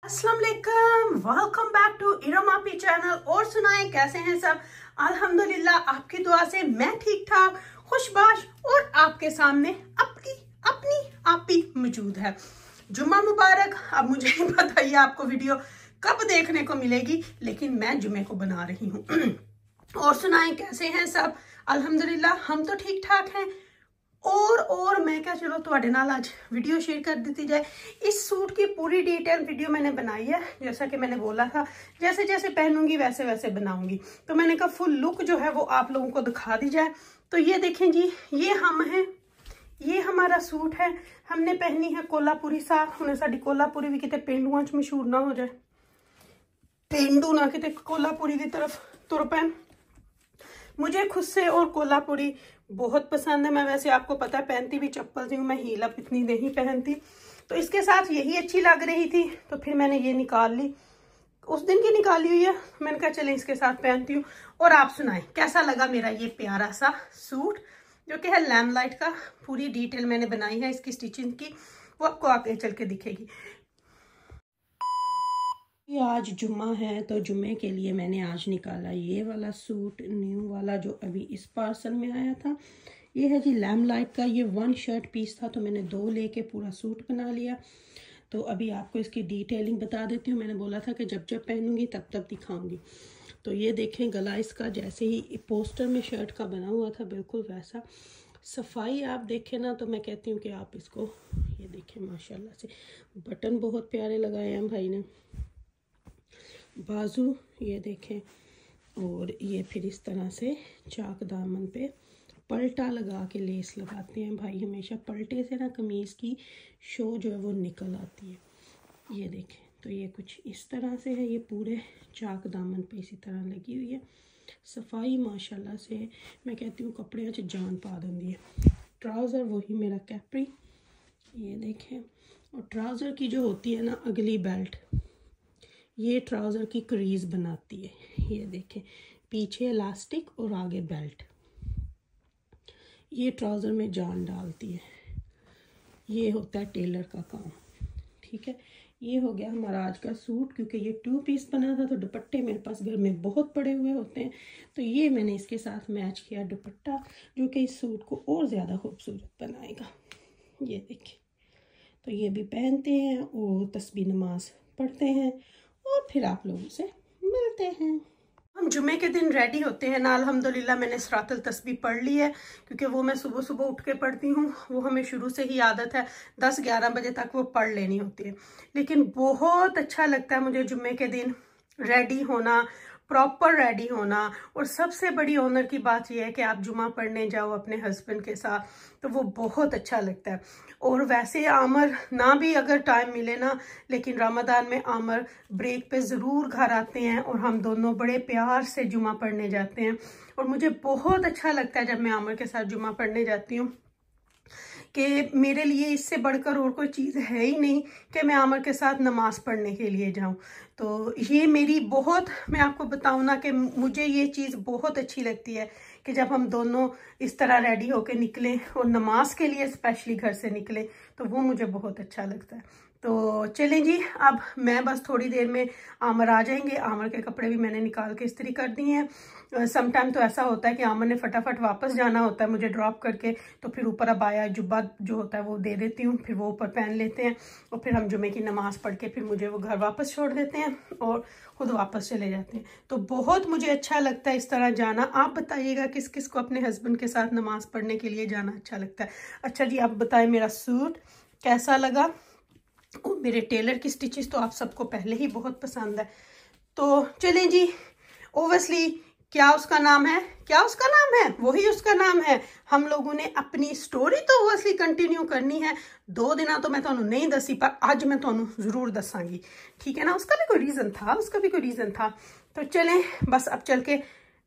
अस्सलाम वालेकुम, welcome back to Iram आपी चैनल। और सुनाएं कैसे हैं सब। अल्हम्दुलिल्लाह आपकी दुआ से मैं ठीक ठाक खुशबाश और आपके सामने अपनी अपनी आपी मौजूद है। जुम्मा मुबारक। अब मुझे नहीं पता ये आपको वीडियो कब देखने को मिलेगी, लेकिन मैं जुम्मे को बना रही हूँ। और सुनाएं कैसे हैं सब। अल्हम्दुलिल्लाह हम तो ठीक ठाक हैं। और मैं क्या, चलो ਤੁਹਾਡੇ ਨਾਲ आज वीडियो शेयर कर देती जाए। इस सूट की पूरी डिटेल वीडियो मैंने बनाई है, जैसा कि मैंने बोला था जैसे जैसे पहनूंगी वैसे वैसे बनाऊंगी। तो मैंने कहा फुल लुक जो है वो आप लोगों को दिखा दी जाए। तो ये देखें जी, ये हम हैं, ये हमारा सूट है। हमने पहनी है कोल्हापुरी साग। हमने साड़ी कोल्हापुरी भी कितने पेंडुआ च मशहूर ना हो जाए, पेंडू ना कितने कोल्हापुरी की तरफ तुर पैन। मुझे खुद से और कोल्हापुरी बहुत पसंद है। मैं वैसे आपको पता है पहनती भी चप्पल हूँ, मैं हील अप इतनी नहीं पहनती। तो इसके साथ यही अच्छी लग रही थी तो फिर मैंने ये निकाल ली, उस दिन की निकाली हुई है। मैंने कहा चले इसके साथ पहनती हूँ। और आप सुनाएं कैसा लगा मेरा ये प्यारा सा सूट, जो कि है लैम्पलाइट का। पूरी डिटेल मैंने बनाई है इसकी स्टिचिंग की, वो आपको आगे चल के दिखेगी। ये आज जुम्मा है तो जुम्मे के लिए मैंने आज निकाला ये वाला सूट, न्यू वाला जो अभी इस पार्सल में आया था। ये है जी लैम्पलाइट का। ये 1 शर्ट पीस था तो मैंने 2 लेके पूरा सूट बना लिया। तो अभी आपको इसकी डिटेलिंग बता देती हूँ। मैंने बोला था कि जब जब पहनूंगी तब तब दिखाऊंगी। तो ये देखें गला इसका जैसे ही पोस्टर में शर्ट का बना हुआ था बिल्कुल वैसा। सफाई आप देखें ना तो मैं कहती हूँ कि आप इसको ये देखें, माशाल्लाह से बटन बहुत प्यारे लगाए हैं भाई ने। बाजू ये देखें, और ये फिर इस तरह से चाक दामन पे पलटा लगा के लेस लगाते हैं भाई। हमेशा पलटे से ना कमीज़ की शो जो है वो निकल आती है। ये देखें, तो ये कुछ इस तरह से है। ये पूरे चाक दामन पे इसी तरह लगी हुई है। सफाई माशाल्लाह से मैं कहती हूँ कपड़े च जान पा देंगी है। ट्राउज़र वही मेरा कैप्री, ये देखें। और ट्राउज़र की जो होती है ना अगली बेल्ट, ये ट्राउज़र की क्रीज बनाती है। ये देखें, पीछे इलास्टिक और आगे बेल्ट, ये ट्राउज़र में जान डालती है। ये होता है टेलर का काम, ठीक है। ये हो गया हमारा आज का सूट। क्योंकि ये 2 पीस बना था तो दुपट्टे मेरे पास घर में बहुत पड़े हुए होते हैं, तो ये मैंने इसके साथ मैच किया दुपट्टा, जो कि इस सूट को और ज़्यादा खूबसूरत बनाएगा। ये देखें, तो ये भी पहनते हैं और तस्बीह नमाज पढ़ते हैं और फिर आप लोगों से मिलते हैं। हम जुमे के दिन रेडी होते हैं ना, अल्हम्दुलिल्लाह मैंने सरातुल तस्बीह पढ़ ली है, क्योंकि वो मैं सुबह सुबह उठ के पढ़ती हूँ। वो हमें शुरू से ही आदत है, 10-11 बजे तक वो पढ़ लेनी होती है। लेकिन बहुत अच्छा लगता है मुझे जुमे के दिन रेडी होना, प्रॉपर रेडी होना। और सबसे बड़ी ऑनर की बात यह है कि आप जुमा पढ़ने जाओ अपने हस्बैंड के साथ, तो वो बहुत अच्छा लगता है। और वैसे आमर ना भी अगर टाइम मिले ना, लेकिन रमज़ान में आमर ब्रेक पे ज़रूर घर आते हैं और हम दोनों बड़े प्यार से जुमा पढ़ने जाते हैं। और मुझे बहुत अच्छा लगता है जब मैं आमर के साथ जुमा पढ़ने जाती हूँ, कि मेरे लिए इससे बढ़कर और कोई चीज़ है ही नहीं कि मैं आमर के साथ नमाज़ पढ़ने के लिए जाऊं। तो ये मेरी बहुत, मैं आपको बताऊं ना कि मुझे ये चीज़ बहुत अच्छी लगती है कि जब हम दोनों इस तरह रेडी होके निकलें और नमाज के लिए स्पेशली घर से निकलें, तो वो मुझे बहुत अच्छा लगता है। तो चलें जी, अब मैं बस थोड़ी देर में आमर आ जाएंगे। आमर के कपड़े भी मैंने निकाल के इस्त्री कर दिए हैं। समटाइम तो ऐसा होता है कि आमर ने फटाफट वापस जाना होता है मुझे ड्रॉप करके, तो फिर ऊपर अबाया जुब्बा जो होता है वो दे देती हूँ, फिर वो ऊपर पहन लेते हैं और फिर हम जुमे की नमाज पढ़ के फिर मुझे वो घर वापस छोड़ देते हैं और खुद वापस चले जाते हैं। तो बहुत मुझे अच्छा लगता है इस तरह जाना। आप बताइएगा किस किस को अपने हस्बैंड के साथ नमाज पढ़ने के लिए जाना अच्छा लगता है। अच्छा जी, आप बताएं मेरा सूट कैसा लगा। और मेरे टेलर की स्टिचेस तो आप सबको पहले ही बहुत पसंद है। तो चलें जी, ओबियसली क्या उसका नाम है, क्या उसका नाम है, वही उसका नाम है। हम लोगों ने अपनी स्टोरी तो ओबियसली कंटिन्यू करनी है। 2 दिन तो मैं ਤੁਹਾਨੂੰ नहीं दसी, पर आज मैं ਤੁਹਾਨੂੰ जरूर दसांगी, ठीक है ना। उसका भी कोई रीजन था, उसका भी कोई रीजन था। तो चलें बस अब चल के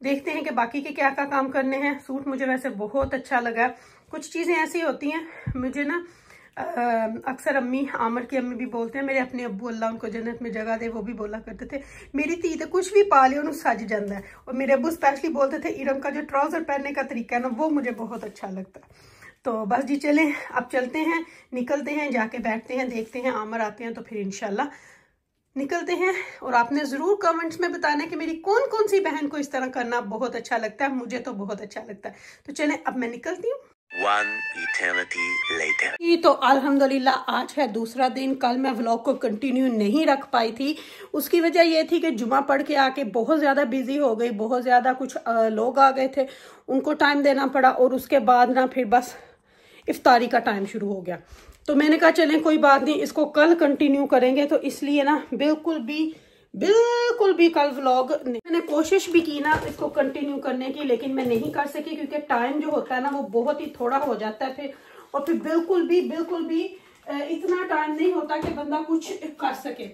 देखते हैं कि बाकी के क्या क्या काम करने हैं। सूट मुझे वैसे बहुत अच्छा लगा। कुछ चीज़ें ऐसी होती हैं मुझे ना, अक्सर अम्मी, आमर की अम्मी भी बोलते हैं, मेरे अपने अब्बू अल्लाह उनको जन्नत में जगह दे, वो भी बोला करते थे मेरी धी तो कुछ भी पा ले उन्हें सज जाता है। और मेरे अब्बू स्पेशली बोलते थे इरम का जो ट्राउजर पहनने का तरीका है ना, वो मुझे बहुत अच्छा लगता है। तो बस जी चलें अब चलते हैं, निकलते हैं, जाके बैठते हैं, देखते हैं आमर आते हैं तो फिर इंशाल्लाह निकलते हैं। और आपने ज़रूर कमेंट्स में बताना कि मेरी कौन कौन सी बहन को इस तरह करना बहुत अच्छा लगता है। मुझे तो बहुत अच्छा लगता है। तो चलें अब मैं निकलती हूँ। One eternity later. ये तो अल्हम्दुलिल्लाह आज है दूसरा दिन। कल मैं व्लॉग को कंटिन्यू नहीं रख पाई थी। उसकी वजह ये थी कि जुमा पढ़ के आके बहुत ज़्यादा बिजी हो गई, बहुत ज़्यादा कुछ लोग आ गए थे, उनको टाइम देना पड़ा। और उसके बाद ना फिर बस इफ्तारी का टाइम शुरू हो गया। तो मैंने कहा चलें कोई बात नहीं, इसको कल कंटिन्यू करेंगे। तो इसलिए ना बिल्कुल भी कल व्लॉग मैंने कोशिश भी की ना इसको कंटिन्यू करने की, लेकिन मैं नहीं कर सकी क्योंकि टाइम जो होता है ना वो बहुत ही थोड़ा हो जाता है फिर। और फिर बिल्कुल भी इतना टाइम नहीं होता कि बंदा कुछ कर सके।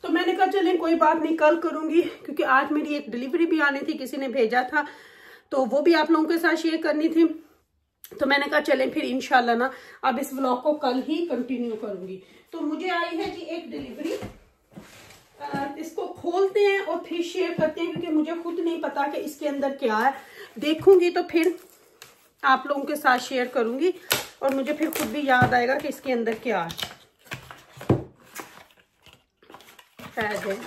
तो मैंने कहा चलें कोई बात नहीं, कल करूंगी। क्योंकि आज मेरी एक डिलीवरी भी आनी थी, किसी ने भेजा था, तो वो भी आप लोगों के साथ शेयर करनी थी। तो मैंने कहा चलें फिर इंशाल्लाह ना अब इस व्लॉग को कल ही कंटिन्यू करूंगी। तो मुझे आई है जी एक डिलीवरी, इसको खोलते हैं और फिर शेयर करते हैं, क्योंकि मुझे खुद नहीं पता कि इसके अंदर क्या है। देखूंगी तो फिर आप लोगों के साथ शेयर करूंगी और मुझे फिर खुद भी याद आएगा कि इसके अंदर क्या है।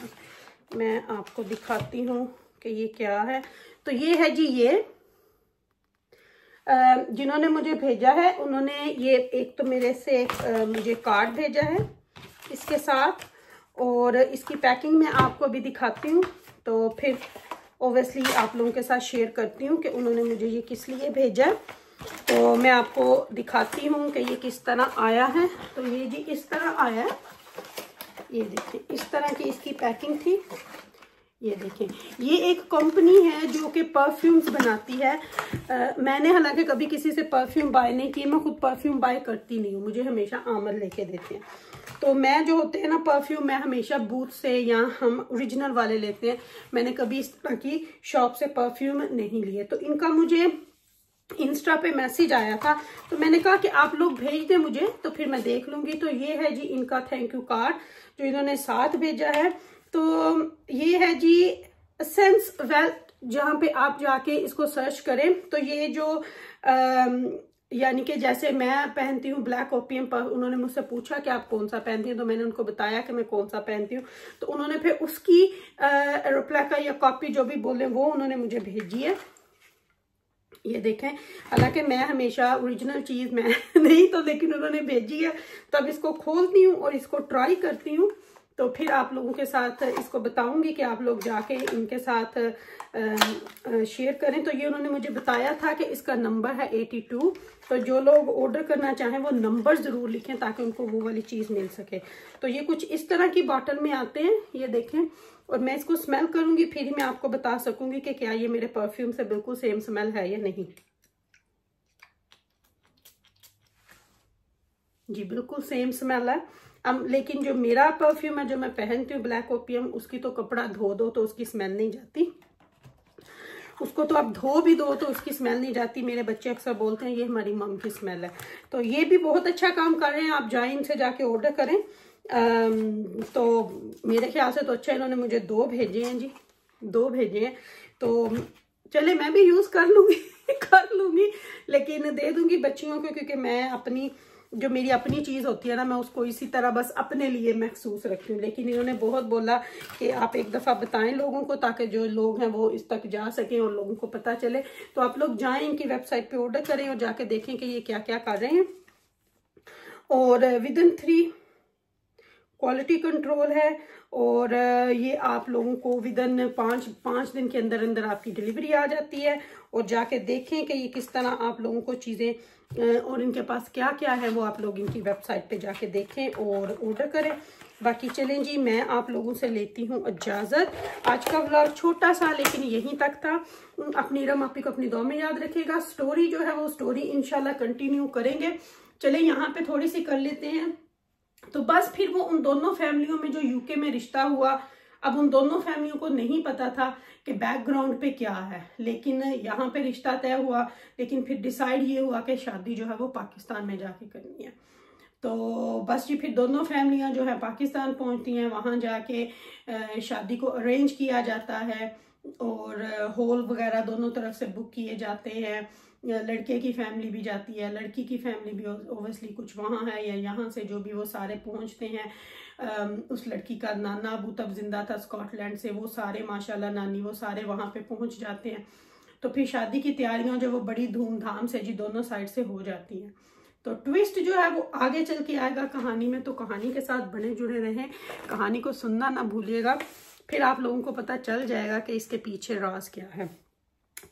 मैं आपको दिखाती हूँ कि ये क्या है। तो ये है जी, ये जिन्होंने मुझे भेजा है उन्होंने ये एक तो मेरे से मुझे कार्ड भेजा है इसके साथ, और इसकी पैकिंग मैं आपको अभी दिखाती हूँ। तो फिर ओब्वियसली आप लोगों के साथ शेयर करती हूँ कि उन्होंने मुझे ये किस लिए भेजा है। तो मैं आपको दिखाती हूँ कि ये किस तरह आया है। तो ये जी इस तरह आया है, ये देखिए इस तरह की इसकी पैकिंग थी। ये देखें, ये एक कंपनी है जो कि परफ्यूम्स बनाती है। मैंने हालांकि कभी किसी से परफ्यूम बाय नहीं की, मैं खुद परफ्यूम बाय करती नहीं हूँ, मुझे हमेशा आमद लेके देते हैं। तो मैं जो होते हैं ना परफ्यूम, मैं हमेशा बूथ से या हम ओरिजिनल वाले लेते हैं। मैंने कभी इस तरह की शॉप से परफ्यूम नहीं लिए। तो इनका मुझे इंस्टा पे मैसेज आया था, तो मैंने कहा कि आप लोग भेज दें मुझे, तो फिर मैं देख लूंगी। तो ये है जी इनका थैंक यू कार्ड जो इन्होंने साथ भेजा है। तो ये है जी एसेंस वेल्थ, जहाँ पे आप जाके इसको सर्च करें तो ये जो यानी कि जैसे मैं पहनती हूँ ब्लैक ओपियम पर, उन्होंने मुझसे पूछा कि आप कौन सा पहनती हैं, तो मैंने उनको बताया कि मैं कौन सा पहनती हूँ। तो उन्होंने फिर उसकी एरोप्लेका या कॉपी जो भी बोले वो उन्होंने मुझे भेजी है। ये देखें, हालांकि मैं हमेशा ओरिजिनल चीज मैं नहीं, तो लेकिन उन्होंने भेजी है। तब इसको खोलती हूँ और इसको ट्राई करती हूँ, तो फिर आप लोगों के साथ इसको बताऊंगी कि आप लोग जाके इनके साथ शेयर करें। तो ये उन्होंने मुझे बताया था कि इसका नंबर है 82। तो जो लोग ऑर्डर करना चाहें वो नंबर जरूर लिखें ताकि उनको वो वाली चीज मिल सके। तो ये कुछ इस तरह की बॉटल में आते हैं, ये देखें। और मैं इसको स्मेल करूंगी, फिर ही मैं आपको बता सकूंगी कि क्या ये मेरे परफ्यूम से बिल्कुल सेम स्मेल है या नहीं। जी बिल्कुल सेम स्मेल है। अब लेकिन जो मेरा परफ्यूम है जो मैं पहनती हूँ ब्लैक ओपियम, उसकी तो कपड़ा धो दो तो उसकी स्मेल नहीं जाती, उसको तो आप धो भी दो तो उसकी स्मेल नहीं जाती। मेरे बच्चे अक्सर बोलते हैं ये हमारी मम की स्मेल है। तो ये भी बहुत अच्छा काम कर रहे हैं, आप जाएं इनसे जाके ऑर्डर करें। तो मेरे ख्याल से तो अच्छा, इन्होंने मुझे 2 भेजे हैं जी, 2 भेजे हैं। तो चले मैं भी यूज कर लूंगी कर लूंगी, लेकिन दे दूंगी बच्चियों को, क्योंकि मैं अपनी जो मेरी अपनी चीज होती है ना, मैं उसको इसी तरह बस अपने लिए महसूस रखती हूँ। लेकिन इन्होंने बहुत बोला कि आप एक दफा बताएं लोगों को, ताकि जो लोग हैं वो इस तक जा सकें और लोगों को पता चले। तो आप लोग जाएं इनकी वेबसाइट पे ऑर्डर करें और जाके देखें कि ये क्या क्या कर रहे हैं। और विदिन 3 क्वालिटी कंट्रोल है, और ये आप लोगों को विदिन 5 दिन के अंदर अंदर आपकी डिलीवरी आ जाती है। और जाके देखें कि ये किस तरह आप लोगों को चीज़ें और इनके पास क्या क्या है, वो आप लोग इनकी वेबसाइट पे जाके देखें और ऑर्डर करें। बाकी चलें जी, मैं आप लोगों से लेती हूँ इजाज़त। आज का व्लॉग छोटा सा लेकिन यहीं तक था। अपनी रम को अपनी दुआ में याद रखेगा। स्टोरी जो है वो स्टोरी इंशाल्लाह कंटिन्यू करेंगे। चले यहाँ पे थोड़ी सी कर लेते हैं। तो बस फिर वो उन दोनों फैमिलियों में जो यूके में रिश्ता हुआ, अब उन दोनों फैमिलियों को नहीं पता था कि बैकग्राउंड पे क्या है, लेकिन यहाँ पे रिश्ता तय हुआ। लेकिन फिर डिसाइड ये हुआ कि शादी जो है वो पाकिस्तान में जाके करनी है। तो बस जी फिर दोनों फैमिलियां जो है पाकिस्तान पहुंचती हैं, वहां जाके शादी को अरेंज किया जाता है और हॉल वगैरह दोनों तरफ से बुक किए जाते हैं। लड़के की फैमिली भी जाती है, लड़की की फैमिली भी ओब्वियसली कुछ वहाँ है या यहाँ से जो भी वो सारे पहुँचते हैं। उस लड़की का नाना अबू तब जिंदा था स्कॉटलैंड से, वो सारे माशाल्लाह नानी वो सारे वहाँ पे पहुँच जाते हैं। तो फिर शादी की तैयारियां जो वो बड़ी धूमधाम से जी दोनों साइड से हो जाती हैं। तो ट्विस्ट जो है वो आगे चल के आएगा कहानी में, तो कहानी के साथ बने जुड़े रहें, कहानी को सुनना ना भूलिएगा, फिर आप लोगों को पता चल जाएगा कि इसके पीछे राज क्या है।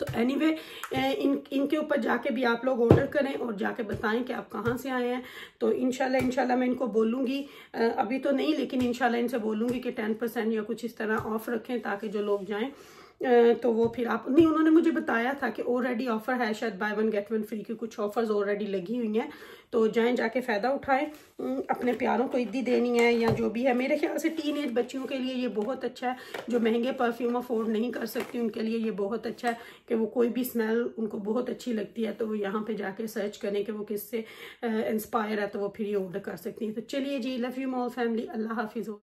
तो एनीवे इनके ऊपर जाके भी आप लोग ऑर्डर करें और जाके बताएं कि आप कहाँ से आए हैं। तो इंशाल्लाह मैं इनको बोलूँगी, अभी तो नहीं लेकिन इंशाल्लाह इनसे बोलूँगी कि 10% या कुछ इस तरह ऑफ रखें ताकि जो लोग जाएं तो वो फिर आप नहीं, उन्होंने मुझे बताया था कि ऑलरेडी ऑफर है, शायद बाय 1 गेट 1 फ्री की कुछ ऑफर्स ऑलरेडी लगी हुई हैं। तो जाएं जाके फ़ायदा उठाएं, अपने प्यारों को ईदी देनी है या जो भी है। मेरे ख्याल से टीनेज बच्चियों के लिए ये बहुत अच्छा है, जो महंगे परफ्यूम अफोर्ड नहीं कर सकती उनके लिए ये बहुत अच्छा है कि वो कोई भी स्मेल उनको बहुत अच्छी लगती है तो वो यहाँ पे जाके सर्च करें कि वो किससे इंस्पायर है, तो वो फिर ये ऑर्डर कर सकती हैं। तो चलिए जी, लव यू ऑल फैमिली, अल्लाह हाफिज़।